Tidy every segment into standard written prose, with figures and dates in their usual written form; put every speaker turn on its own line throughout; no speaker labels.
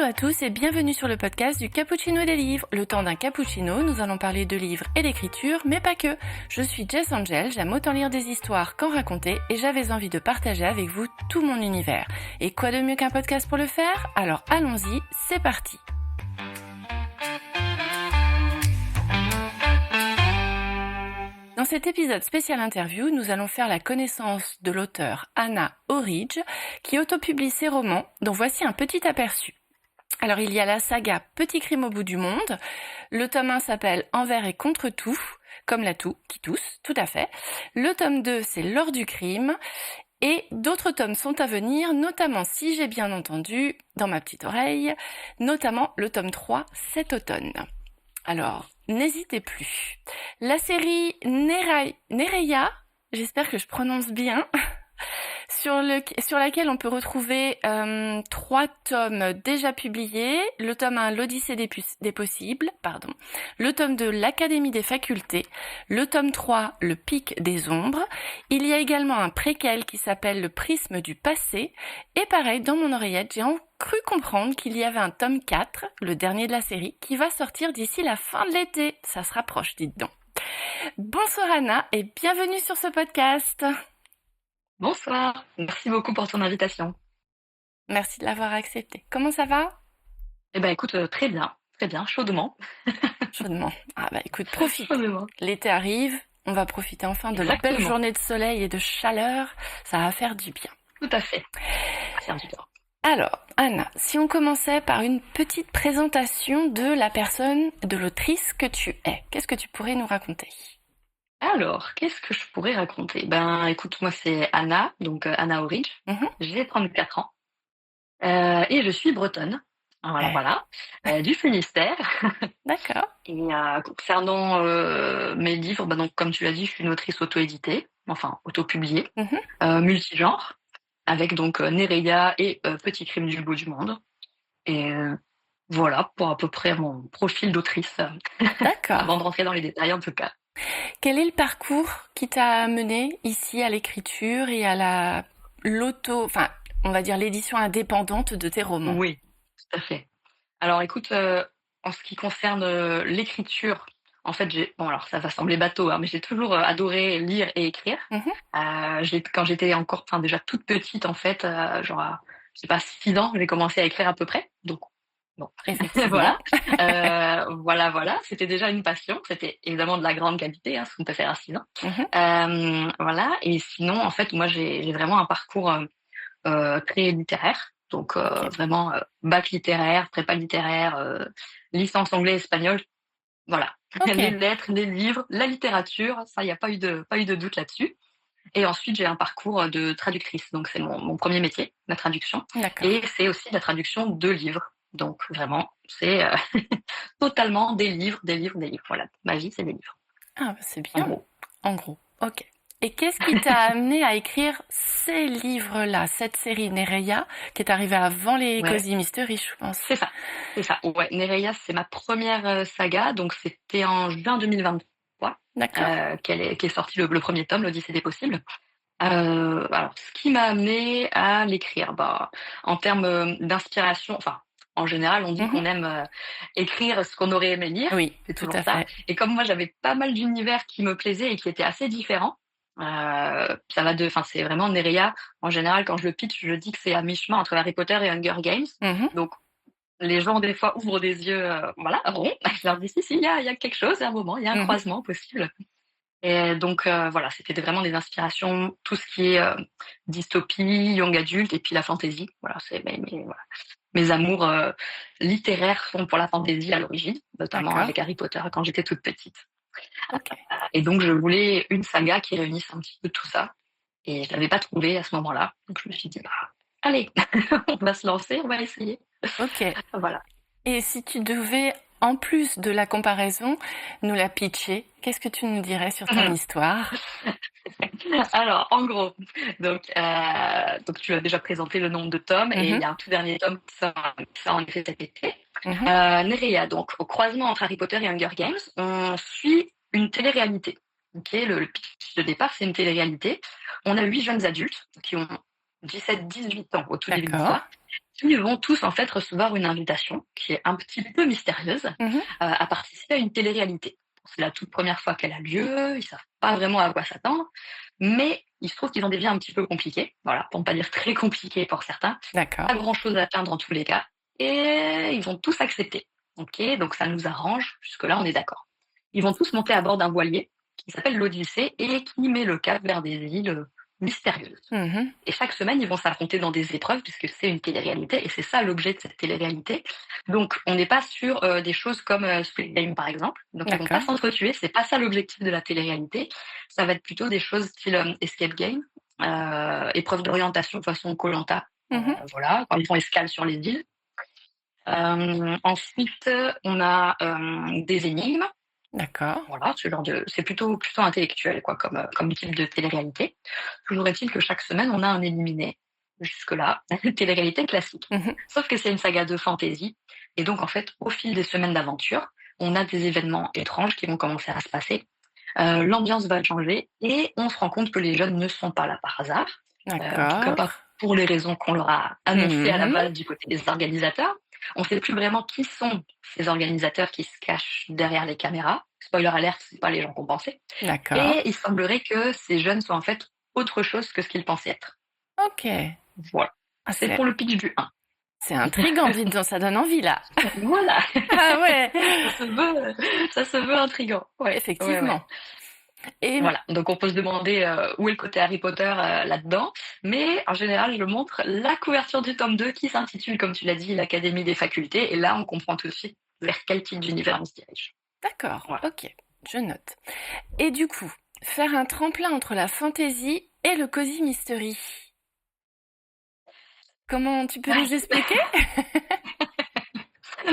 à tous et bienvenue sur le podcast du Cappuccino des livres. Le temps d'un cappuccino, nous allons parler de livres et d'écriture, mais pas que. Je suis Jess Angel, j'aime autant lire des histoires qu'en raconter et j'avais envie de partager avec vous tout mon univers. Et quoi de mieux qu'un podcast pour le faire? Alors allons-y, c'est parti. Dans cet épisode spécial interview, nous allons faire la connaissance de l'auteure Hannah Orridge, qui autopublie ses romans, dont voici un petit aperçu. Alors il y a la saga Petit crime au bout du monde, le tome 1 s'appelle Envers et contre tout, comme la toux qui tousse, tout à fait. Le tome 2 c'est L'heure du crime, et d'autres tomes sont à venir, notamment, si j'ai bien entendu, dans ma petite oreille, notamment le tome 3 cet automne. Alors, n'hésitez plus. La série Nereia, j'espère que je prononce bien, sur laquelle on peut retrouver 3 tomes déjà publiés. Le tome 1, L'Odyssée des possibles, le tome 2, L'Académie des facultés, le tome 3, Le pic des ombres. Il y a également un préquel qui s'appelle Le prisme du passé. Et pareil, dans mon oreillette, j'ai cru comprendre qu'il y avait un tome 4, le dernier de la série, qui va sortir d'ici la fin de l'été. Ça se rapproche, dites donc. Bonsoir Anna et bienvenue sur ce podcast.
Bonsoir, merci beaucoup pour ton invitation.
Merci de l'avoir accepté. Comment ça va?
Eh ben écoute, très bien, chaudement.
Chaudement. Ah bah écoute, profite.
Chaudement.
L'été arrive, on va profiter enfin de la belle
Exactement.
journée de soleil et de chaleur. Ça va faire du bien.
Tout à fait. Ça va faire du bien.
Alors, Anna, si on commençait par une petite présentation de la personne, de l'autrice que tu es, qu'est-ce que tu pourrais nous raconter?
Alors, qu'est-ce que je pourrais raconter? Ben écoute, moi c'est Hannah, donc Hannah Orridge.
Mhm.
J'ai 34 ans et je suis bretonne.
Ouais.
Voilà, du Finistère.
D'accord.
Et concernant mes livres, ben, donc comme tu l'as dit, je suis une autrice auto-éditée, enfin auto-publiée,
Mhm.
multigenre, avec donc Nereia et Petit crime du bout du monde. Et voilà pour à peu près mon profil d'autrice,
D'accord.
avant de rentrer dans les détails en tout cas.
Quel est le parcours qui t'a mené ici à l'écriture et à on va dire l'édition indépendante de tes romans?
Oui, tout à fait. Alors écoute, en ce qui concerne, l'écriture, en fait, bon alors ça va sembler bateau, hein, mais j'ai toujours, adoré lire et écrire.
Mhm.
Quand j'étais encore enfin déjà toute petite en fait, genre à, je sais pas 6 ans, j'ai commencé à écrire à peu près, donc bon,
Effectivement.
voilà. Voilà, c'était déjà une passion. C'était évidemment de la grande qualité, hein, ce qu'on peut faire à 6 ans.
Mhm.
Voilà et sinon, en fait, moi, j'ai vraiment un parcours, très littéraire. Donc
Ok.
vraiment, bac littéraire, prépa littéraire, licence anglais-espagnol, voilà.
Ok.
Les lettres, les livres, la littérature, ça, il y a pas eu de doute là-dessus et ensuite, j'ai un parcours, de traductrice. Donc c'est mon 1er métier, la traduction
D'accord.
et c'est aussi la traduction de livres. Donc vraiment, c'est, totalement des livres, des livres, des livres. Voilà, ma vie, c'est des livres,
Ah, bah, c'est
en
bien.
gros.
En gros. Ok. Et qu'est-ce qui t'a amené à écrire ces livres-là, cette série Nereia, qui est arrivée avant les
Ouais,
Cozy Mystery, je pense?
c'est ça, c'est ça. Ouais, Nereia, c'est ma première saga, donc c'était en juin 2023,
D'accord.
qu'est sorti le 1er tome, L'Odyssée des possibles. Alors ce qui m'a amené à l'écrire, bah, en termes, d'inspiration, enfin, en général, on dit
Mhm.
qu'on aime, écrire ce qu'on aurait aimé lire,
Oui,
c'est
tout
toujours
à
ça
fait.
et comme moi, j'avais pas mal d'univers qui me plaisaient et qui étaient assez différents, ça va enfin, c'est vraiment Nereia, en général, quand je le pitch, je dis que c'est à mi-chemin entre Harry Potter et Hunger Games,
Mhm.
donc les gens, des fois, ouvrent des yeux, voilà, ronds. Je leur dis: «Si, il y a quelque chose, il y a un moment, il y a un
Mhm.
croisement possible». Et donc voilà, c'était vraiment des inspirations, tout ce qui est, dystopie, young adulte et puis la fantasy. Voilà, c'est voilà, mes amours, littéraires sont pour la fantasy à l'origine, notamment
D'accord.
avec Harry Potter quand j'étais toute petite.
Ok.
Et donc je voulais une saga qui réunisse un petit peu tout ça et je l'avais pas trouvé à ce moment-là. Donc je me suis dit: «Bah, allez, on va se lancer, on va essayer».
Ok.
Voilà.
Et si tu devais, en plus de la comparaison, nous la pitcher, qu'est-ce que tu nous dirais sur ton histoire?
Alors, en gros, donc tu as déjà présenté le nombre de tomes et il y
Mhm.
a un tout dernier tome qui sort en effet cet été.
Mhm.
Nereia, donc au croisement entre Harry Potter et Hunger Games, on suit une télé-réalité. Ok, le pitch de départ, c'est une télé-réalité. On a 8 jeunes adultes qui ont 17-18 ans au tout début de
D'accord.
l'histoire, qui vont tous en fait recevoir une invitation qui est un petit peu mystérieuse
Mmh.
à participer à une télé-réalité. C'est la toute première fois qu'elle a lieu, ils savent pas vraiment à quoi s'attendre, mais il se trouve qu'ils ont des vies un petit peu compliquées, voilà, pour ne pas dire très compliquées pour certains,
D'accord.
pas grand-chose à atteindre en tous les cas, et ils vont tous accepter. Ok, donc ça nous arrange, jusque-là on est d'accord. Ils vont tous monter à bord d'un voilier qui s'appelle l'Odyssée et qui met le cap vers des îles mystérieuses.
Mmh.
Et chaque semaine, ils vont s'affronter dans des épreuves puisque c'est une télé-réalité et c'est ça l'objet de cette télé-réalité. Donc, on n'est pas sur des choses comme Squid Game par exemple. Donc, ils vont pas
D'accord.
s'entretuer. C'est pas ça l'objectif de la télé-réalité. Ça va être plutôt des choses style escape game, épreuve d'orientation façon koh
Mmh.
voilà, quand ils font escale sur les îles. Ensuite, on a des énigmes.
D'accord.
Voilà, ce genre de, c'est plutôt intellectuel quoi, comme type de télé-réalité. Toujours est-il que chaque semaine, on a un éliminé. Jusque-là, télé-réalité classique.
Mmh.
Sauf que c'est une saga de fantasy. Et donc, en fait, au fil des semaines d'aventure, on a des événements étranges qui vont commencer à se passer. L'ambiance va changer et on se rend compte que les jeunes ne sont pas là par hasard. En tout cas,
D'accord.
pas pour les raisons qu'on leur a annoncées à la
Mmh.
base du côté des organisateurs. On ne sait plus vraiment qui sont ces organisateurs qui se cachent derrière les caméras. Spoiler alert, c'est pas les gens qu'on pensait.
D'accord.
Et il semblerait que ces jeunes soient en fait autre chose que ce qu'ils pensaient être.
OK.
Voilà.
Ah,
C'est pour le pitch du 1.
c'est intriguant, dites donc, ça donne envie là.
Voilà.
Ah ouais,
ça se veut, ça se veut intriguant. Ouais, ouais, ouais.
effectivement. Et
Voilà. Donc on peut se demander où est le côté Harry Potter là-dedans. Mais en général, je montre la couverture du tome 2 qui s'intitule, comme tu l'as dit, l'Académie des facultés. Et là, on comprend tout de suite vers quel type d'univers on se dirige.
d'accord,
Voilà.
OK, je note. Et du coup, faire un tremplin entre la fantasy et le cozy mystery. Comment tu peux nous expliquer?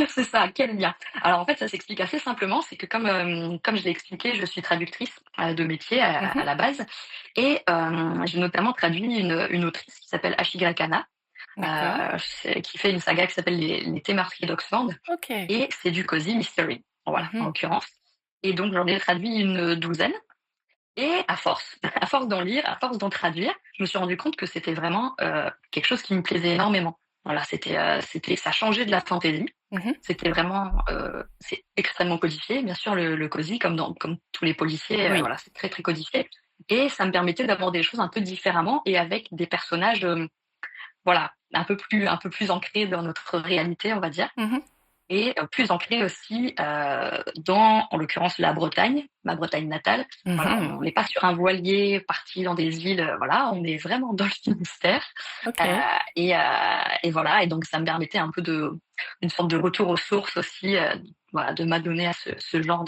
C'est ça, quel lien? Alors en fait, ça s'explique assez simplement, c'est que comme je l'ai expliqué, je suis traductrice de métier à
Mmh.
la base, et j'ai notamment traduit une autrice qui s'appelle Ashigara Kana,
D'accord.
qui fait une saga qui s'appelle Les Thés meurtriers d'Oxford,
OK.
et c'est du cozy mystery, voilà, en
Mmh.
l'occurrence. Et donc j'en ai traduit une douzaine, et à force, à force d'en lire, à force d'en traduire, je me suis rendu compte que c'était vraiment quelque chose qui me plaisait énormément. Voilà, ça changeait de la fantaisie.
Mmh.
C'était vraiment, c'est extrêmement codifié, bien sûr, le COSI, comme tous les policiers,
Oui.
voilà, c'est très, très codifié. Et ça me permettait d'aborder les choses un peu différemment et avec des personnages, voilà, un peu plus ancrés dans notre réalité, on va dire,
Mmh.
et plus ancrés aussi dans, en l'occurrence, la Bretagne, ma Bretagne natale. Voilà,
Mmh.
on n'est pas sur un voilier parti dans des îles, voilà, on est vraiment dans le Finistère. Euh,
OK.
et voilà, et donc ça me permettait un peu une sorte de retour aux sources aussi, voilà, de m'adonner à ce genre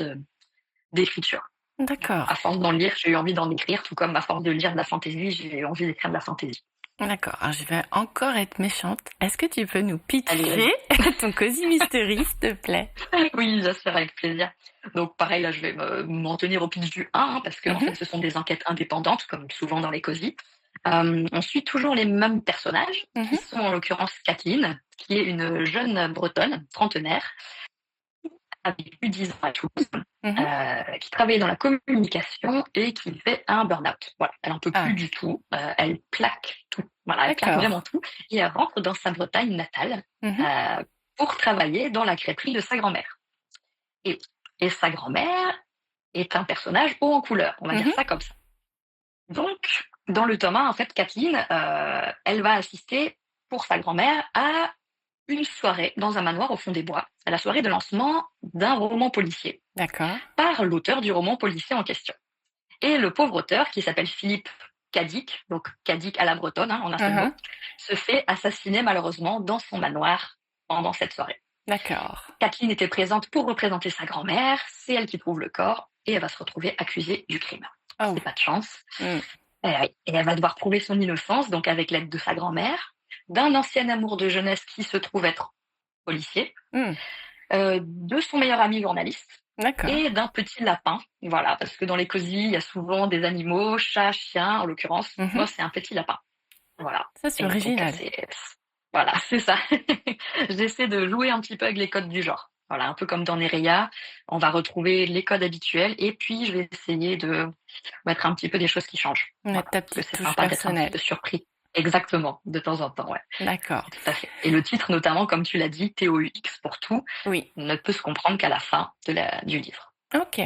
d'écriture.
D'accord.
À force d'en lire, j'ai eu envie d'en écrire, tout comme à force de lire de la fantaisie, j'ai eu envie d'écrire de la fantaisie.
D'accord. Alors, je vais encore être méchante. Est-ce que tu peux nous
Allez, vas-y.
pitcher ton cozy mystery, s'il te plaît?
Oui, bien sûr, avec plaisir. Donc pareil, là, je vais m'en tenir au pitch du 1, hein, parce que en
Mmh.
fait, ce sont des enquêtes indépendantes, comme souvent dans les cosy. On suit toujours les mêmes personnages, qui
Mmh.
sont en l'occurrence Kathleen, qui est une jeune bretonne, trentenaire, a vécu 10 ans à Toulouse,
Mmh.
qui travaillait dans la communication et qui fait un burn-out. Voilà, elle en peut plus
Ah,
du tout, elle plaque tout. Voilà, elle plaque
d'accord.
vraiment tout et elle rentre dans sa Bretagne natale
Mmh.
pour travailler dans la crêperie de sa grand-mère. Et, et sa grand-mère est un personnage haut en couleur, on va dire
Mmh.
ça comme ça. Donc, dans le tome 1, en fait, Kathleen, elle va assister pour sa grand-mère à une soirée dans un manoir au fond des bois, à la soirée de lancement d'un roman policier,
D'accord.
par l'auteur du roman policier en question. Et le pauvre auteur, qui s'appelle Philippe Cadic, donc Cadic à la bretonne, hein, en un seul
Mmh.
mot, se fait assassiner malheureusement dans son manoir pendant cette soirée.
D'accord.
Kathleen était présente pour représenter sa grand-mère, c'est elle qui trouve le corps, et elle va se retrouver accusée du crime.
Oh.
C'est pas de chance.
Mmh.
Et elle va devoir prouver son innocence, donc avec l'aide de sa grand-mère, d'un ancien amour de jeunesse qui se trouve être policier,
Mmh.
de son meilleur ami journaliste
D'accord.
et d'un petit lapin. Voilà, parce que dans les cosy, il y a souvent des animaux, chats, chiens, en l'occurrence.
Mmh.
Moi, c'est un petit lapin. Voilà.
Ça, c'est
Et donc,
original.
voilà, c'est ça. J'essaie de jouer un petit peu avec les codes du genre. Voilà, un peu comme dans Nereia, on va retrouver les codes habituels et puis je vais essayer de mettre un petit peu des choses qui changent. Voilà,
Mettre ta
parce que
petite
c'est
touche
sympa d'être un petit
personnelle.
peu surpris. exactement, de temps en temps, ouais,
D'accord.
tout à fait. Et le titre notamment, comme tu l'as dit, TOUX pour tout,
Oui.
ne peut se comprendre qu'à la fin du livre.
OK,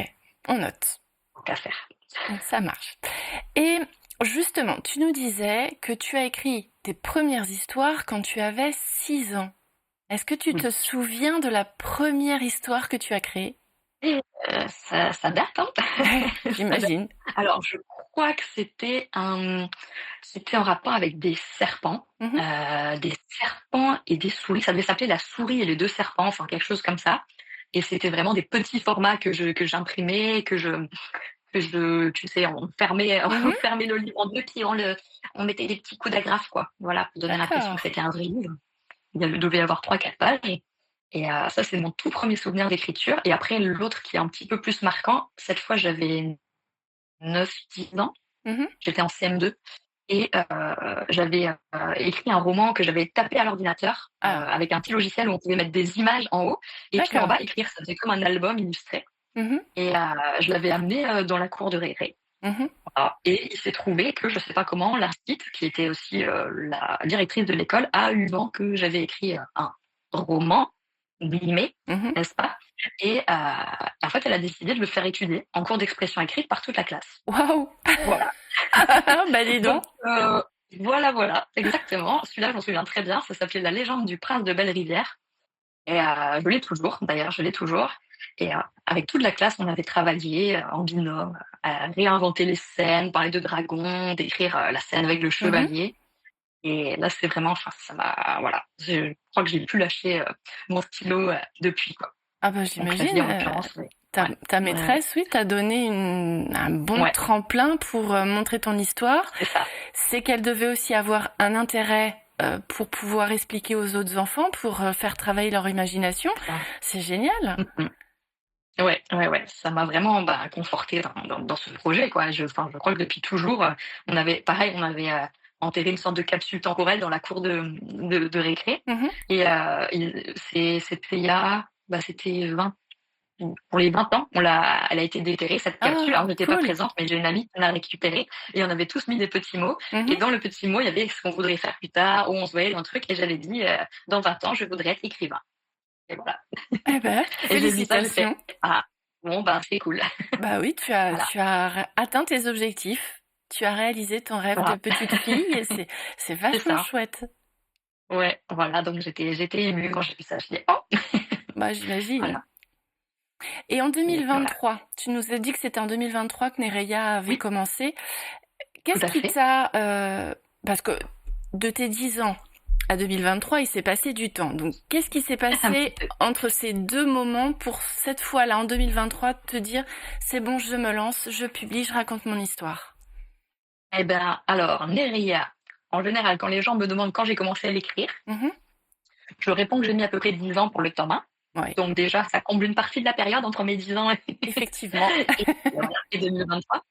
on note.
Tant qu'à faire.
Ça marche. Et justement, tu nous disais que tu as écrit tes premières histoires quand tu avais 6 ans. Est-ce que tu
Oui.
te souviens de la première histoire que tu as créée?
Et ça date, hein. Ça date.
J'imagine.
Alors je crois que c'était en rapport avec
Mmh.
des serpents et des souris. Ça devait s'appeler La souris et les 2 serpents, enfin quelque chose comme ça. Et c'était vraiment des petits formats que j'imprimais, tu sais, on fermait on
Mmh.
fermait le livre en 2 puis on mettait des petits coups d'agrafe, quoi. Voilà, pour donner l'impression que
D'accord.
c'était un vrai livre. Devait y avoir 3-4 pages et ça, c'est mon tout premier souvenir d'écriture. Et après l'autre qui est un petit peu plus marquant, cette fois j'avais 9-10 ans,
Mmh.
j'étais en CM2 et j'avais, écrit un roman que j'avais tapé à l'ordinateur,
Ah,
avec un petit logiciel où on pouvait mettre des images en haut et puis en
d'accord.
bas écrire. Ça faisait comme un album illustré
Mmh.
et je l'avais amené, dans la cour de récré.
Mmh.
Voilà. Et il s'est trouvé que, je sais pas comment, l'instit, qui était aussi, la directrice de l'école, a eu vent que j'avais écrit, un roman, guillemets,
Mmh.
n'est-ce pas? Et en fait, elle a décidé de le faire étudier en cours d'expression écrite par toute la classe.
Waouh!
Voilà.
Bah, dis
Donc
donc.
voilà, voilà, exactement. Celui-là, je m'en souviens très bien. Ça s'appelait La légende du prince de Belle-Rivière et je l'ai toujours, d'ailleurs, je l'ai toujours. Et avec toute la classe, on avait travaillé, en binôme, à réinventer les scènes, parler de dragons, décrire, la scène avec le
Mmh.
chevalier. Et là, c'est vraiment, enfin, ça m'a, voilà, je crois que j'ai plus lâché, mon stylo, depuis, quoi.
Ah bah,
Donc
j'imagine,
celle-ci, en l'occurrence, ouais. Ouais.
ta
Ouais, ouais.
maîtresse, oui, t'a donné un bon
Ouais,
tremplin pour, montrer ton histoire.
c'est ça,
C'est qu'elle devait aussi avoir un intérêt, pour pouvoir expliquer aux autres enfants, pour, faire travailler leur imagination.
c'est ça.
C'est génial.
Mmh mh. Ouais, ouais, ouais, ça m'a vraiment, bah, confortée dans ce projet, quoi. Je crois que depuis toujours, on avait, enterré une sorte de capsule temporelle dans la cour de récré
Mmh.
et c'était il y a, bah, pour les 20 ans, elle a été déterrée cette capsule.
Ah,
Alors j'étais pas
cool.
présente, mais j'ai une amie qui l'a récupérée et on avait tous mis des petits mots et
Mmh.
dans le petit mot, il y avait ce qu'on voudrait faire plus tard, où on se voyait dans le truc et j'avais dit, «Dans 20 ans, je voudrais être écrivain» et voilà.
Eh ben,
Et j'ai vu ça, j'ai fait:
félicitations.
«Ah, bon, ben, c'est cool».
Bah oui,
Voilà,
tu as atteint tes objectifs. Tu as réalisé ton rêve de
voilà,
petite fille et c'est
c'est
vachement
ça.
chouette.
Ouais, voilà, donc j'étais émue quand j'ai vu ça. Je dis: «Oh!»
Bah, j'imagine.
Voilà
Et en
et voilà.
2023, tu nous as dit que c'était en 2023 que Nereia avait
Oui,
commencé.
tout
Qu'est-ce
à
qui
fait.
t'a, parce que de tes 10 ans à 2023, il s'est passé du temps. Donc, qu'est-ce qui s'est
Un petit
passé
peu.
entre ces 2 moments pour cette fois-là, en 2023, te dire: «C'est bon, je me lance, je publie, je raconte mon histoire»?
Et ben, alors, Neria, en général, quand les gens me demandent quand j'ai commencé à l'écrire,
Mmh.
je réponds que j'ai mis à peu près 10 ans pour le tome 1.
Ouais,
Donc déjà, ça comble une partie de la période entre mes 10 ans
effectivement.
et 2023.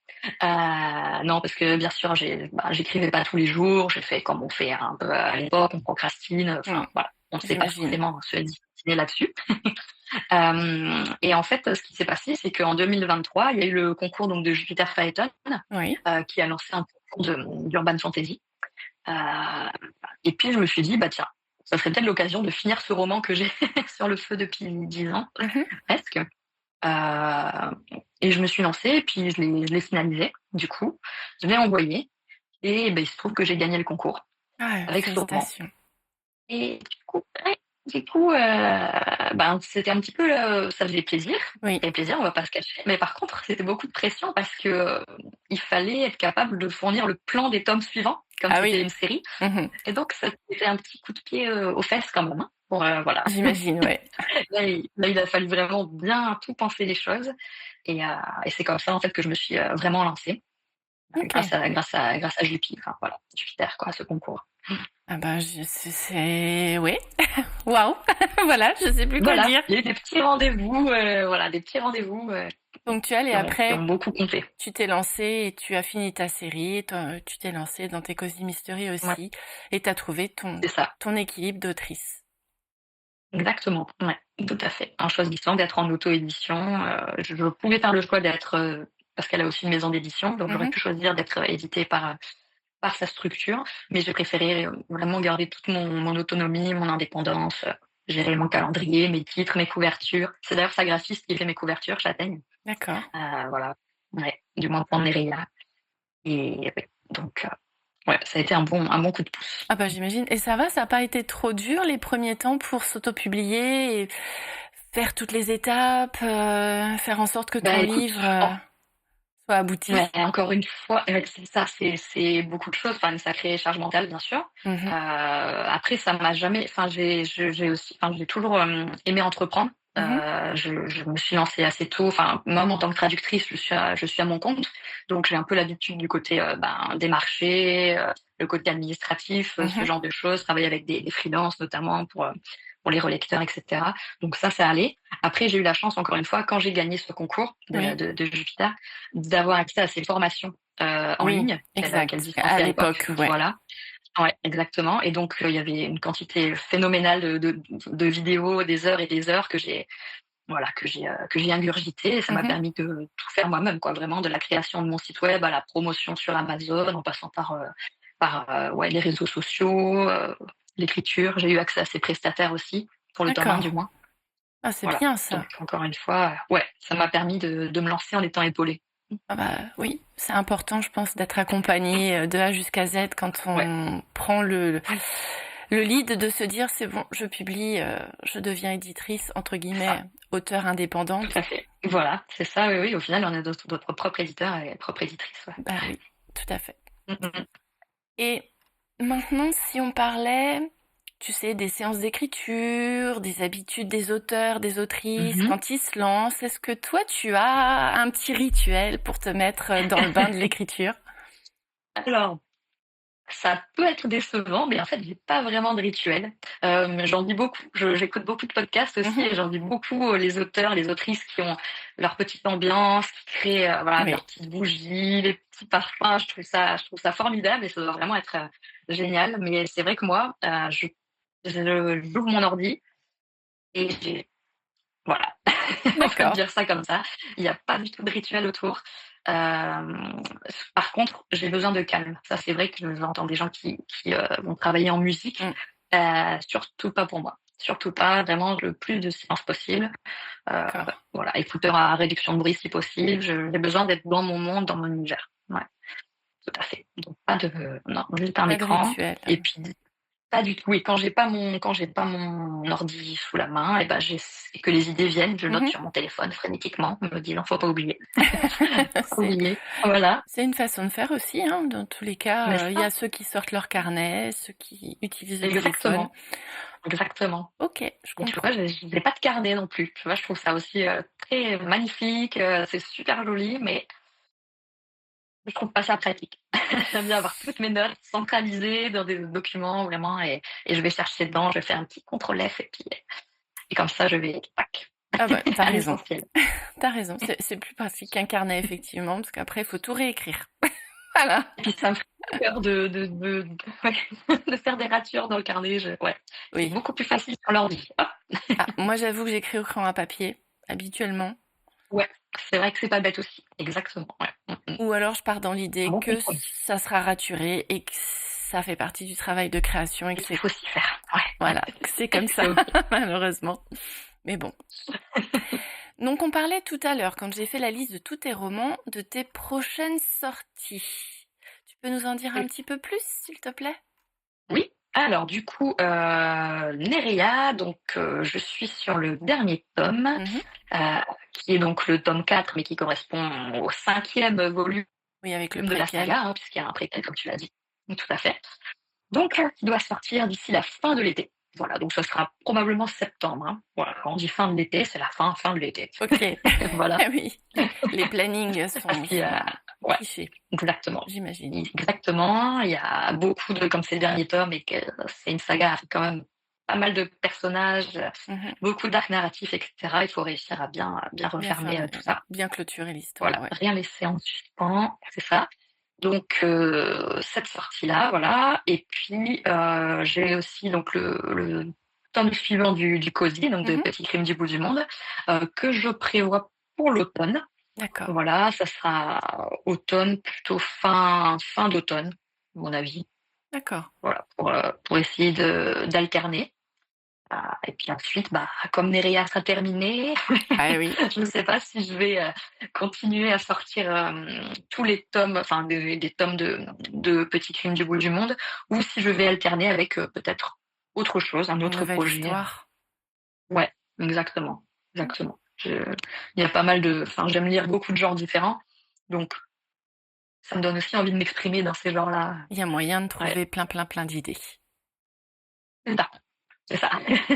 Non, parce que bien sûr, j'écrivais pas tous les jours, j'ai fait comme on fait un peu à l'époque, on procrastine,
Mmh,
enfin voilà, on ne sait pas
j'imagine.
forcément se discipliner là-dessus. Et en fait, ce qui s'est passé, c'est qu'en 2023, il y a eu le concours donc de Jupiter Phaeton,
Oui.
qui a lancé un concours d'urban fantasy. Heu et puis je me suis dit: «Bah tiens, ça serait peut-être l'occasion de finir ce roman que j'ai sur le feu depuis 10 ans
Mmh.
presque». Et je me suis lancée et puis je l'ai finalisé du coup. Je l'ai envoyé et beh, il se trouve que j'ai gagné le concours
Ah,
avec ce roman
félicitations.
et du coup ouais, ben, c'était un petit peu, ça faisait plaisir.
Oui.
Ça faisait plaisir, on va pas se cacher. Mais par contre, c'était beaucoup de pression parce que, il fallait être capable de fournir le plan des tomes suivants, comme
Ah
c'était
oui.
une série
Mmh.
et donc ça c'était un petit coup de pied, aux fesses quand même, hein, pour, voilà.
J'imagine, ouais.
Là, il a fallu vraiment bien tout penser les choses et c'est comme ça, en fait, que je me suis, vraiment lancée,
OK.
grâce à enfin, voilà, Jupiter, quoi, à ce concours.
Ah bah, je c'est oui. Waouh! Voilà, je sais plus quoi
Voilà,
dire.
il y a eu des petits rendez-vous, voilà, des petits rendez-vous,
Ponctuel et
qui
après,
ont beaucoup compté.
tu t'es lancée et tu as fini ta série, tu t'es lancée dans tes Cozy Mystery
Ouais,
aussi et tu as trouvé
c'est ça,
ton équilibre d'autrice.
exactement, ouais, tout à fait. En choisissant d'être en auto-édition, je pouvais faire le choix d'être, parce qu'elle a aussi une maison d'édition, donc j'aurais
Mmh.
pu choisir d'être, éditée par, par sa structure, mais j'ai préféré, vraiment garder toute mon autonomie, mon indépendance, gérer mon calendrier, mes titres, mes couvertures. C'est d'ailleurs sa graphiste qui fait mes couvertures, Châtaigne.
D'accord.
Voilà, ouais, du Menton de Nerea et ouais, donc ouais, ça a été un bon coup de pouce.
Ah bah j'imagine. Et ça va, ça n'a pas été trop dur les premiers temps pour s'auto-publier et faire toutes les étapes, faire en sorte que
Bah,
ton
écoute,
livre
en
soit abouti?
ouais, encore une fois, c'est ça, c'est beaucoup de choses, enfin, une sacrée charge mentale, bien sûr.
Mhm.
Après, ça m'a jamais, enfin, j'ai aussi, enfin, j'ai toujours aimé entreprendre.
Mhm.
Je me suis lancée assez tôt. Enfin, même en tant que traductrice, je suis à mon compte, donc j'ai un peu l'habitude du côté des marchés, le côté administratif, ce
Mhm.
genre de choses, travailler avec des freelances notamment pour les relecteurs, etc. Donc ça allait. Après, j'ai eu la chance, encore une fois, quand j'ai gagné ce concours
Oui,
de Jupiter, d'avoir accès à ces formations en
oui,
ligne qu'elle
exact. À
dispensait à l'époque.
l'époque, ouais.
Voilà. Ouais, exactement. Et donc, il y avait une quantité phénoménale de vidéos, des heures et des heures que j'ai ingurgité. Et ça m'a
Mhm.
permis de tout faire moi-même, quoi. Vraiment, de la création de mon site web à la promotion sur Amazon, en passant par ouais, les réseaux sociaux, l'écriture. J'ai eu accès à ces prestataires aussi, pour le tome 1 du
D'accord.
moins.
Ah, c'est
Voilà.
bien
Donc,
ça.
encore une fois, ouais, ça m'a permis de me lancer en étant épaulée.
Ah bah oui, c'est important, je pense, d'être accompagné de A jusqu'à Z quand
Ouais,
on prend le lead de se dire c'est bon, je publie, je deviens éditrice, entre
c'est
guillemets,
ça,
auteure
tout à
indépendante.
fait. Voilà, c'est ça, oui, oui. Au final, on est notre propre éditeur et propre éditrice. Ouais.
Bah oui, tout à fait.
Mm, mm, mm.
Et maintenant, si on parlait, tu sais, des séances d'écriture, des habitudes des auteurs, des autrices,
Mhm.
quand ils se lancent, est-ce que toi, tu as un petit rituel pour te mettre dans le bain de l'écriture?
Alors, ça peut être décevant, mais en fait, j'ai pas vraiment de rituel. J'en dis beaucoup. J'écoute beaucoup de podcasts aussi
Mhm.
et j'en dis beaucoup les auteurs, les autrices qui ont leur petite ambiance, qui créent voilà,
Oui.
leurs petites bougies, les petits parfums. Je trouve ça formidable et ça doit vraiment être génial. Mais c'est vrai que moi, j'ouvre mon ordi et voilà, on va
D'accord.
dire ça comme ça. Il n'y a pas du tout de rituel autour. Hem, Par contre, j'ai besoin de calme. Ça, c'est vrai que j'entends des gens qui vont travailler en musique,
Mm.
surtout pas pour moi. Surtout pas, vraiment le plus de silence possible. Heu,
D'accord.
voilà, écouteurs à réduction de bruit si possible. J'ai besoin d'être dans mon monde, dans mon univers. Ouais, tout à fait. Donc pas de non, juste un
Pas de
écran
rituel.
et puis pas du tout, oui, quand j'ai pas mon ordi sous la main et ben, et que les idées viennent, je note
Mhm.
sur mon téléphone frénétiquement, me disant: «Faut pas oublier, faut pas
C'est,
oublier». Voilà,
c'est une façon de faire aussi, hein. Dans tous les cas,
n'est-ce
il y
pas?
a ceux qui sortent leur carnet, ceux qui utilisent le téléphone.
Exactement, exactement.
Ok, je
Et tu vois,
comprends.
j'ai pas de carnet non plus. Tu vois, je trouve ça aussi, très magnifique, c'est super joli, mais je trouve pas ça pratique. J'aime bien avoir toutes mes notes centralisées dans des documents vraiment et je vais chercher dedans, je vais faire un petit contrôle F et comme ça je vais tac,
Ah bah, t'as
à
raison.
l'essentiel.
T'as raison. C'est plus pratique qu'un carnet, effectivement, parce qu'après, il faut tout réécrire. Voilà.
Et puis ça me fait peur ouais, de faire des ratures dans le carnet, ouais. C'est
Oui.
beaucoup plus facile sur l'ordi. Hop.
Ah, moi, j'avoue que j'écris au crayon à papier, habituellement.
Ouais, c'est vrai que c'est pas bête aussi. Exactement, ouais.
Ou alors, je pars dans
Un
l'idée
bon
que
compromis.
ça sera raturé et que ça fait partie du travail de création et que
Il
c'est,
faut s'y faire. Ouais.
voilà, que c'est comme ça,
OK.
malheureusement. Mais bon. Donc, on parlait tout à l'heure, quand j'ai fait la liste de tous tes romans, de tes prochaines sorties. Tu peux nous en dire un
Oui.
petit peu plus, s'il te plaît?
Oui. Alors du coup, Nerea, donc je suis sur le dernier tome,
Mhm.
heu, qui est donc le tome 4, mais qui correspond au 5e volume
Oui, avec le
de la
préquel.
saga, hein, puisqu'il y a un préquel comme tu l'as dit. Tout à fait. Donc, qui doit sortir d'ici la fin de l'été. Voilà, donc ça sera probablement septembre, hein. Voilà, quand on dit fin de l'été, c'est la fin de l'été.
Ok.
Voilà,
Oui, les plannings
parce qu'il y a
sont
ouais,
fichés,
exactement.
j'imagine.
Exactement, il y a beaucoup de comme c'est le dernier tome et que c'est une saga avec quand même pas mal de personnages,
Mhm.
beaucoup d'arcs narratifs et cetera. Il faut réussir à bien
Bien
refermer,
faire,
tout ça.
bien clôturer l'histoire,
Voilà,
ouais.
rien laisser en suspens, c'est ça. Donc cette sortie-là, voilà et puis, j'ai aussi donc le tome suivant du COSY, donc de
Mhm.
Petits crimes du bout du monde, que je prévois pour l'automne.
D'accord.
Voilà, ça sera automne, plutôt fin d'automne. mon avis.
D'accord.
Voilà, pour essayer d'alterner. Et puis ensuite, bah, comme Nerea sera terminé,
Ah oui,
je ne sais pas si je vais, continuer à sortir, tous les tomes, enfin des tomes de Petits Crimes du bout du monde, ou si je vais alterner avec, peut-être autre chose, un
une
autre
nouvelle
projet.
histoire.
Ouais, exactement,
OK.
exactement. Il y a pas mal de enfin, j'aime lire beaucoup de genres différents, donc ça me donne aussi envie de m'exprimer dans ces genres-là.
Il y a moyen de
Ouais,
trouver plein, plein, plein d'idées.
c'est ça, c'est ça.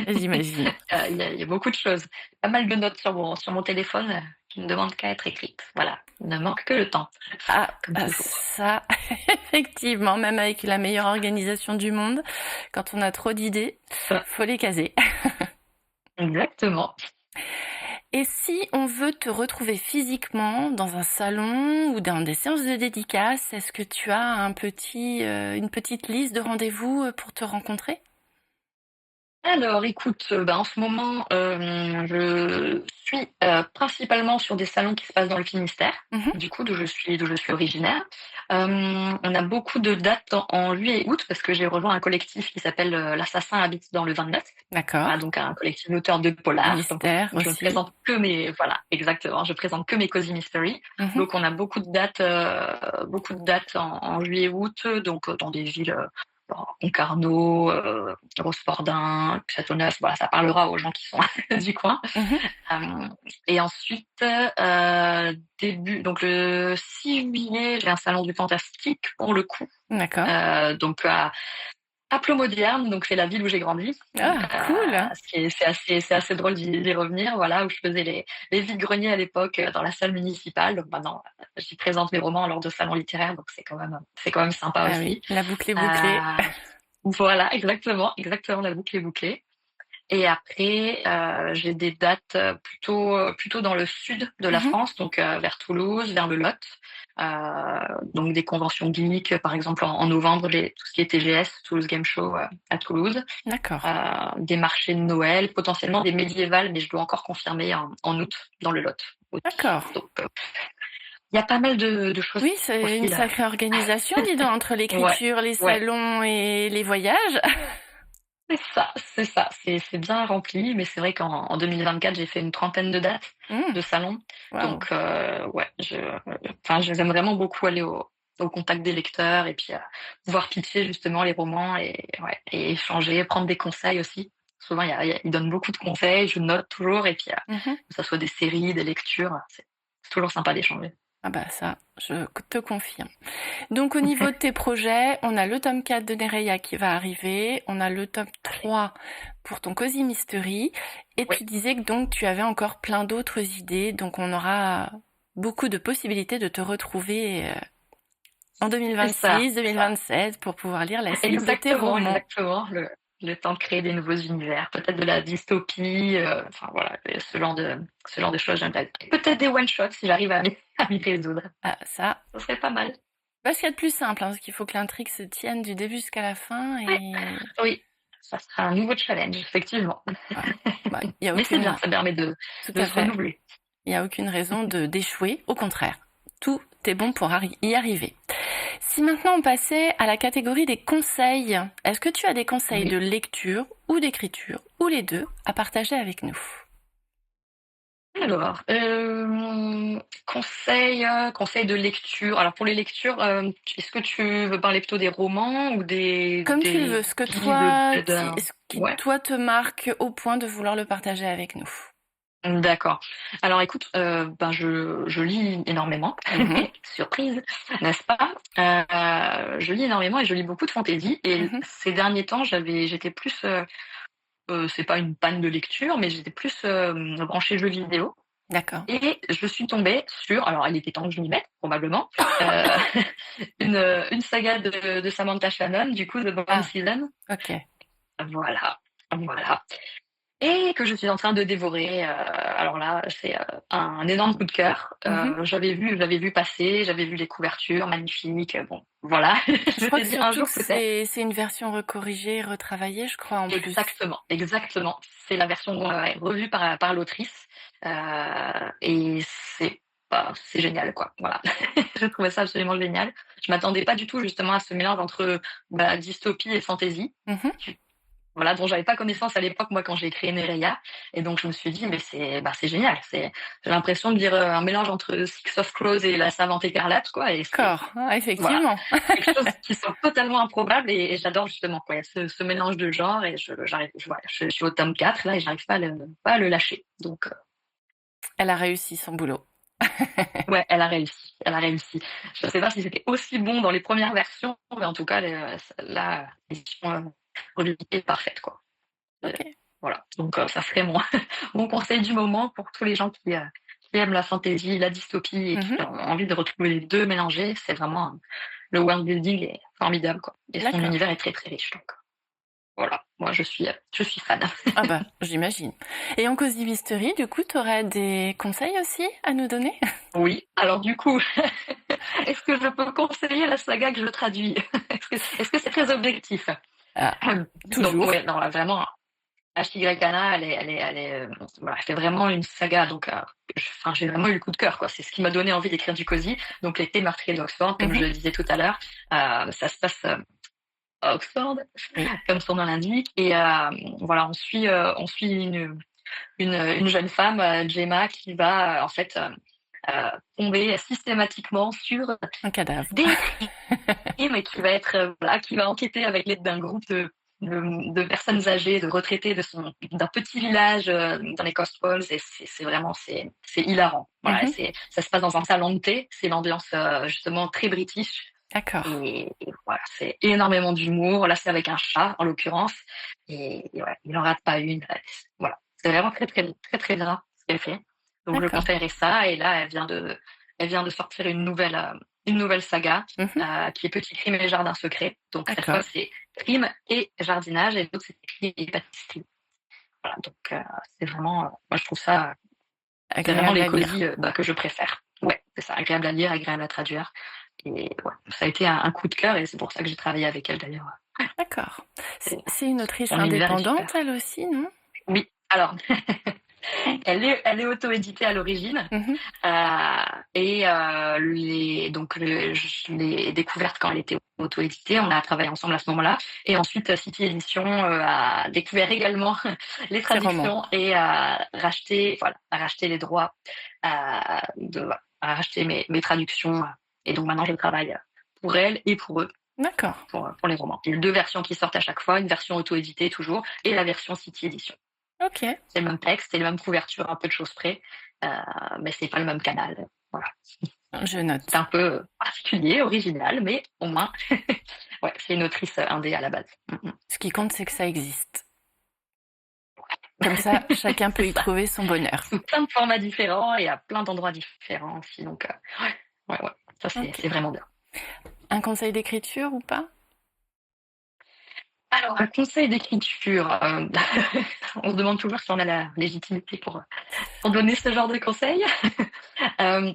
J'imagine.
Il y a beaucoup de choses. Pas mal de notes sur mon téléphone, qui ne demandent qu'à être écrites. Voilà, il ne manque que le temps, comme toujours.
Ça, effectivement, même avec la meilleure organisation du monde, quand on a trop d'idées, faut les caser.
Exactement.
Et si on veut te retrouver physiquement dans un salon ou dans des séances de dédicaces, est-ce que tu as une petite liste de rendez-vous pour te rencontrer?
Alors écoute, bah, en ce moment, je suis, principalement sur des salons qui se passent dans le Finistère,
Mhm.
du coup d'où je suis originaire. On a beaucoup de dates en juillet et août parce que j'ai rejoint un collectif qui s'appelle, «L'Assassin habite dans le 29».
D'accord.
Voilà, donc un collectif d'auteurs de polar. Donc
Mystère
je ne
aussi.
présente que mes voilà, exactement, je présente que mes cozy mystery.
Mhm.
Donc on a beaucoup de dates en juillet et août, donc dans des villes, Concarneau, Rospordin, Châteauneuf, voilà, ça parlera aux gens qui sont du coin.
Mhm.
Hem et ensuite, donc le 6 juillet, j'ai un salon du fantastique pour le coup,
D'accord.
donc à Plomodierne, donc c'est la ville où j'ai grandi.
Ah, cool.
C'est assez drôle d'y revenir, voilà, où je faisais les vides-greniers à l'époque, dans la salle municipale. Donc maintenant, j'y présente mes romans lors de salons littéraires, donc c'est quand même sympa
Ah
aussi.
oui, la boucle est bouclée.
Heu, voilà, exactement, la boucle est bouclée. Et après, j'ai des dates, plutôt dans le sud de la
Mhm.
France, donc vers Toulouse, vers le Lot. Donc des conventions geek, par exemple en novembre, tout ce qui est TGS, Toulouse Game Show, à Toulouse.
D'accord.
Des marchés de Noël, potentiellement des médiévales, mais je dois encore confirmer en août dans le Lot aussi.
D'accord.
Donc il y a pas mal de choses
Oui, c'est une
aussi là.
sacrée organisation, dis donc, entre
Ouais,
l'écriture, les
ouais.
salons et les voyages.
C'est ça, c'est bien rempli, mais c'est vrai qu'en 2024, j'ai fait une trentaine de dates
Hmm.
de salons.
Waouh.
Donc, ouais, enfin, j'aime vraiment beaucoup aller au contact des lecteurs et puis pouvoir pitcher justement les romans et, ouais, et échanger, prendre des conseils aussi. Souvent, ils donnent beaucoup de conseils, je note toujours, et puis
Mhm.
que ça soit des séries, des lectures, c'est toujours sympa d'échanger.
Ah bah ça, je te confirme. Donc au niveau de tes projets, on a le tome 4 de Nereia qui va arriver, on a le tome 3 pour ton Cozy Mystery, et
Oui,
tu disais que donc tu avais encore plein d'autres idées, donc on aura beaucoup de possibilités de te retrouver en
c'est ça,
2026,
c'est ça.
2027 pour pouvoir lire la suite de tes
Exactement,
romans.
exactement. Le temps de créer des nouveaux univers, peut-être de la dystopie, enfin voilà, ce genre de choses, j'aime bien. Peut-être des one shots si j'arrive à m'y résoudre.
Ah ça,
Ce serait pas mal.
bah, ce qu'il y a de plus simple, hein, parce qu'il faut que l'intrigue se tienne du début jusqu'à la fin,
Ouais,
et
oui, ça sera un nouveau challenge, effectivement.
voilà. Bah, il y a
Mais c'est bien,
aucune,
ça permet de
tout
de
à
se
fait.
renouveler.
Il n'y a aucune raison de d'échouer, au contraire. Tout est bon pour y arriver. Si maintenant on passait à la catégorie des conseils, est-ce que tu as des conseils de
Oui.
lecture ou d'écriture, ou les deux, à partager avec nous?
Alors, conseils de lecture. Alors pour les lectures, est-ce que tu veux parler plutôt des romans ou des
Comme tu le
des
veux, ce que
livres
toi,
d'un
ce qui
ouais?
toi te marque au point de vouloir le partager avec nous.
D'accord. Alors écoute, ben je lis énormément,
Mhm,
surprise, n'est-ce pas? Je lis énormément et je lis beaucoup de fantaisie, et
mhm.
ces derniers temps, j'étais plus, c'est pas une panne de lecture, mais j'étais plus, branchée jeux vidéo,
D'accord.
et je suis tombée sur, alors il était temps que je m'y mette probablement, heu, une saga de Samantha Shannon, du coup, The Brown
Ah,
Season.
ok.
Voilà, voilà. Et que je suis en train de dévorer, alors là, c'est, un énorme coup de cœur.
Mhm.
J'avais vu passer, j'avais vu les couvertures magnifiques, bon, voilà.
Je
Je
crois
m'étais
que
dit un
surtout
jour
que
peut-être.
c'est une version recorrigée, retravaillée, je crois, en plus.
Exactement, exactement. C'est la version, ouais, revue par l'autrice, et c'est bah, c'est génial, quoi. Voilà. Je trouvais ça absolument génial. Je m'attendais pas du tout justement à ce mélange entre, bah, dystopie et fantaisie.
Mmh.
Voilà, dont j'avais pas connaissance à l'époque, moi, quand j'ai créé Nereia. Et donc, je me suis dit, mais c'est génial. J'ai l'impression de dire un mélange entre Six of Crows et la Savante écarlate, quoi. Et
D'accord, ah,
voilà,
effectivement.
quelque chose qui sont totalement improbables et j'adore justement, quoi. Il y a ce mélange de genres et je suis au tome 4 là et j'arrive pas à le lâcher. Donc,
Elle a réussi son boulot.
ouais, elle a réussi. Elle a réussi. Je sais pas si c'était aussi bon dans les premières versions, mais en tout cas, là, l'édition revisitée est parfaite, quoi.
OK.
Voilà, donc ça serait mon mon conseil du moment pour tous les gens qui aiment la fantaisie, la dystopie et qui
Mmh.
ont envie de retrouver les 2 mélangés. C'est vraiment, le world building est formidable, quoi, et son
D'accord.
univers est très, très riche, donc voilà, moi je suis fan.
Ah bah, j'imagine. Et en Cozy Mystery, du coup, tu aurais des conseils aussi à nous donner?
Oui, alors du coup, est-ce que je peux conseiller la saga que je traduis? Est-ce que c'est très objectif?
Ah,
Donc
toujours.
ouais, non, là, vraiment, Ashigakana, voilà, elle fait vraiment une saga, donc j'ai vraiment eu le coup de cœur, quoi. C'est ce qui m'a donné envie d'écrire du cosy. Donc l'été meurtrier d'Oxford, comme je
Mmh.
le disais tout à l'heure, ça se passe à Oxford,
Oui,
comme son nom l'indique, et voilà, on suit une jeune femme, Gemma, qui va en fait tomber systématiquement sur
un cadavre.
des mais qui va être, voilà, qui va enquêter avec l'aide d'un groupe de personnes âgées, de retraités d'un petit village dans les Cotswolds, et c'est vraiment c'est hilarant. Voilà,
Mmh.
ça se passe dans un salon de thé, c'est l'ambiance justement très british,
D'accord,
et voilà, c'est énormément d'humour. Là, c'est avec un chat en l'occurrence, et ouais, il en rate pas une. Voilà, c'est vraiment très très très très bien ce qu'elle fait. Donc je
d'accord.
conseillerais ça. Et là, elle vient de sortir une nouvelle saga
Mmh.
qui est Petit crime et jardin secret. Donc cette fois,
D'accord.
c'est crime et jardinage, et l'autre, c'est crime et pâtisserie. Voilà, donc c'est vraiment, moi je trouve ça, c'est vraiment
Agréable
les
à lire.
cosy bah, que je préfère. Ouais, c'est ça, agréable à lire, agréable à traduire. Et ouais, ça a été un coup de cœur, et c'est pour ça que j'ai travaillé avec elle d'ailleurs.
D'accord.
C'est-
C'est une autrice
Son univers est
indépendante,
super.
elle aussi, non?
Oui, alors, elle est auto-éditée à l'origine,
Mmh.
et donc je l'ai découverte quand elle était auto-éditée. On a travaillé ensemble à ce moment-là. Et ensuite, City Edition a découvert également les
Ses romans.
traductions et a racheté les droits, voilà, a racheté mes traductions. Et donc maintenant, je travaille pour elle et pour eux,
D'accord.
pour les romans. Il y a 2 versions qui sortent à chaque fois, une version auto-éditée toujours, et la version City Edition.
OK,
C'est le même texte, c'est la même couverture, un peu de choses près, mais c'est pas le même canal. Voilà.
je
C'est
note.
un peu particulier, original, mais au moins, ouais, c'est une autrice indé à la base.
Ce qui compte, c'est que ça existe. Comme ça, chacun peut
C'est
y
ça.
trouver son bonheur.
Sous plein de formats différents et à plein d'endroits différents aussi. Donc, ouais, ouais, ouais. Ça,
OK.
c'est vraiment bien.
Un conseil d'écriture ou pas?
Alors, un conseil d'écriture. On se demande toujours si on a la légitimité pour donner ce genre de conseils. Euh,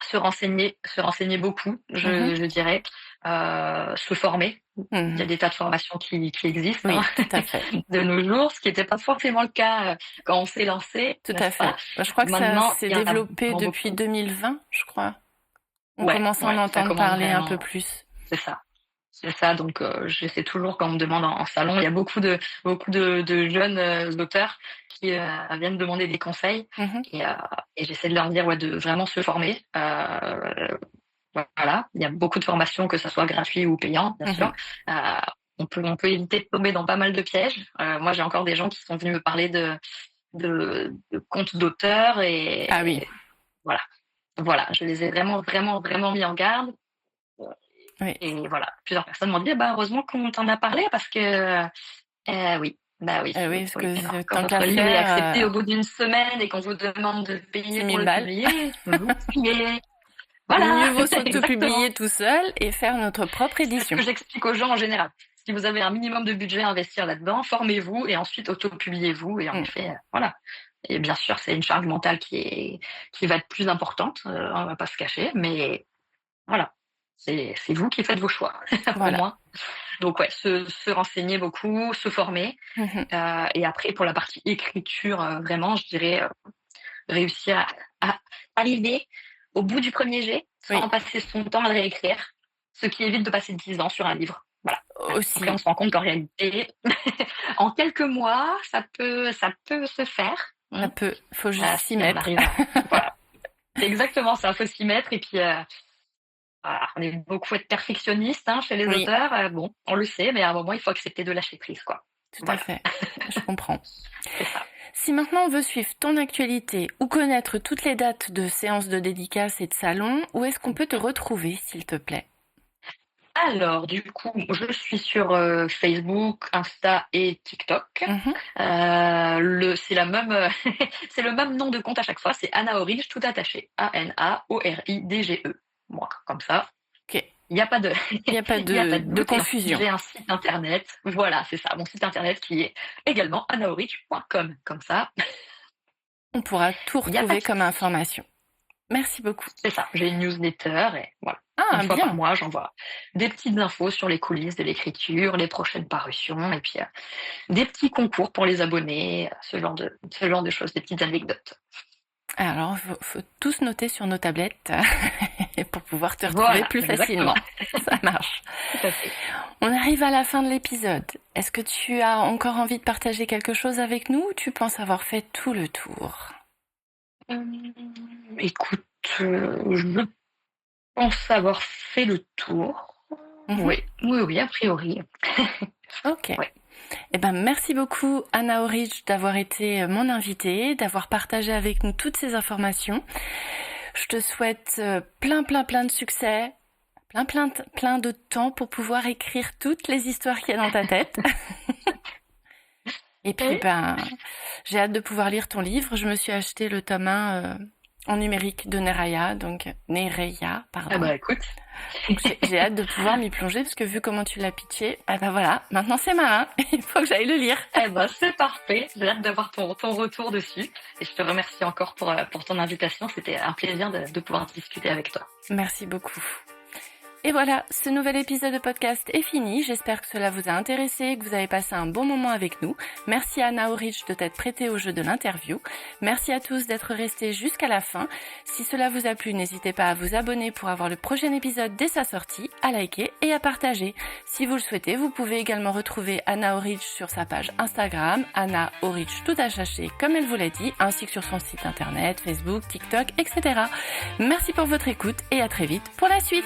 se renseigner beaucoup,
Mmh.
je dirais, se former. Il y a
Mmh.
des tas de formations qui existent,
Oui,
hein,
tout à fait.
de nos jours, ce qui n'était pas forcément le cas quand on s'est lancé,
Tout à
n'est-ce pas?
fait. Bah, je crois que ça
Maintenant,
s'est
il y en a
développé
vraiment
depuis
beaucoup.
2020, je crois. On
Ouais,
commence à en
ouais, ça
entendre
commence
parler un peu
vraiment,
plus.
c'est ça. C'est ça, donc j'essaie toujours quand on me demande en salon, il y a beaucoup de jeunes auteurs qui viennent demander des conseils,
Mmh.
et, euh, et j'essaie de leur dire, ouais, de vraiment se former. Voilà, il y a beaucoup de formations, que ce soit gratuit ou payant, bien sûr.
Mmh.
Euh, on peut éviter de tomber dans pas mal de pièges. Moi, j'ai encore des gens qui sont venus me parler de comptes d'auteurs,
Ah oui,
voilà. Voilà, je les ai vraiment, vraiment, vraiment mis en garde.
oui.
Et voilà, plusieurs personnes m'ont dit, bah, heureusement qu'on t'en a parlé parce que, oui, bah oui,
Oui, parce
oui.
que
Alors, quand
tant qu'à
votre livre est accepté
faire,
au bout d'une semaine et qu'on vous demande de payer
6
pour
000
le
balles.
publier, vous payez. Voilà,
Mieux vaut
exactement.
s'auto-publier tout seul et faire notre propre
C'est ce
édition.
que j'explique aux gens en général. Si vous avez un minimum de budget à investir là-dedans, formez-vous et ensuite auto-publiez-vous. Et en
Mmh.
effet, voilà. Et bien sûr, c'est une charge mentale qui va être plus importante, on va pas se cacher, mais voilà. C'est vous qui faites vos choix, au
Voilà.
moins. Donc ouais, se renseigner beaucoup, se former.
Mmh.
Et après, pour la partie écriture, vraiment, je dirais réussir à arriver. au bout du premier jet,
Oui.
sans passer son temps à le réécrire, ce qui évite de passer 10 ans sur un livre. Voilà.
Aussi.
Après, on se rend compte qu'en réalité, en quelques mois, ça peut se faire.
Faut juste s'y
Si on
mettre.
arrive voilà. C'est exactement ça, faut s'y mettre et puis, voilà, on est beaucoup être perfectionniste, hein, chez les
Oui,
auteurs, bon, on le sait, mais à un moment, il faut accepter de lâcher prise, quoi.
tout à
Voilà,
fait. Je comprends.
c'est ça.
Si maintenant on veut suivre ton actualité ou connaître toutes les dates de séances de dédicaces et de salons, où est-ce qu'on peut te retrouver, s'il te plaît?
Alors, du coup, je suis sur, Facebook, Insta et TikTok.
Mhm.
C'est la même, c'est le même nom de compte à chaque fois, c'est Anna Orige, tout attaché. Anaoridge. Moi, comme ça,
Ok.
il n'y a pas de
Il n'y a pas
il y a pas de
de
doute. Et ensuite,
confusion.
j'ai un site internet. Voilà, c'est ça, mon site internet qui est également anaorige.com. Comme ça,
On pourra tout
il n'y a pas
retrouver
de
comme
souci.
information. Merci beaucoup.
C'est ça, j'ai une newsletter et voilà. Une
Ah,
fois par
bien.
mois, j'envoie des petites infos sur les coulisses de l'écriture, les prochaines parutions et puis, des petits concours pour les abonnés, ce genre de choses, des petites anecdotes.
Alors, faut tous noter sur nos tablettes pour pouvoir te retrouver
Voilà,
plus
exactement,
facilement. Ça marche.
tout à fait.
On arrive à la fin de l'épisode. Est-ce que tu as encore envie de partager quelque chose avec nous ou tu penses avoir fait tout le tour?
Écoute, je pense avoir fait le tour.
Mhm.
Oui, oui, oui, a priori.
Ok.
Ouais.
Eh ben, merci beaucoup, Anna Orich, d'avoir été mon invitée, d'avoir partagé avec nous toutes ces informations. Je te souhaite plein de succès, plein de temps pour pouvoir écrire toutes les histoires qu'il y a dans ta tête. Et puis, j'ai hâte de pouvoir lire ton livre. Je me suis acheté le tome 1 en numérique de Nereia,
Ah
pardon.
bah écoute.
Donc j'ai hâte de pouvoir m'y plonger parce que vu comment tu l'as pitché, eh ben voilà, maintenant c'est malin, il faut que j'aille le lire.
Eh ben c'est parfait, j'ai hâte d'avoir ton retour dessus. Et je te remercie encore pour ton invitation, c'était un plaisir de pouvoir discuter avec toi.
Merci beaucoup. Et voilà, ce nouvel épisode de podcast est fini. J'espère que cela vous a intéressé et que vous avez passé un bon moment avec nous. Merci à Anna Orich de t'être prêtée au jeu de l'interview. Merci à tous d'être restés jusqu'à la fin. Si cela vous a plu, n'hésitez pas à vous abonner pour avoir le prochain épisode dès sa sortie, à liker et à partager. Si vous le souhaitez, vous pouvez également retrouver Anna Orich sur sa page Instagram, Anna Orich tout attaché comme elle vous l'a dit, ainsi que sur son site internet, Facebook, TikTok, etc. Merci pour votre écoute et à très vite pour la suite.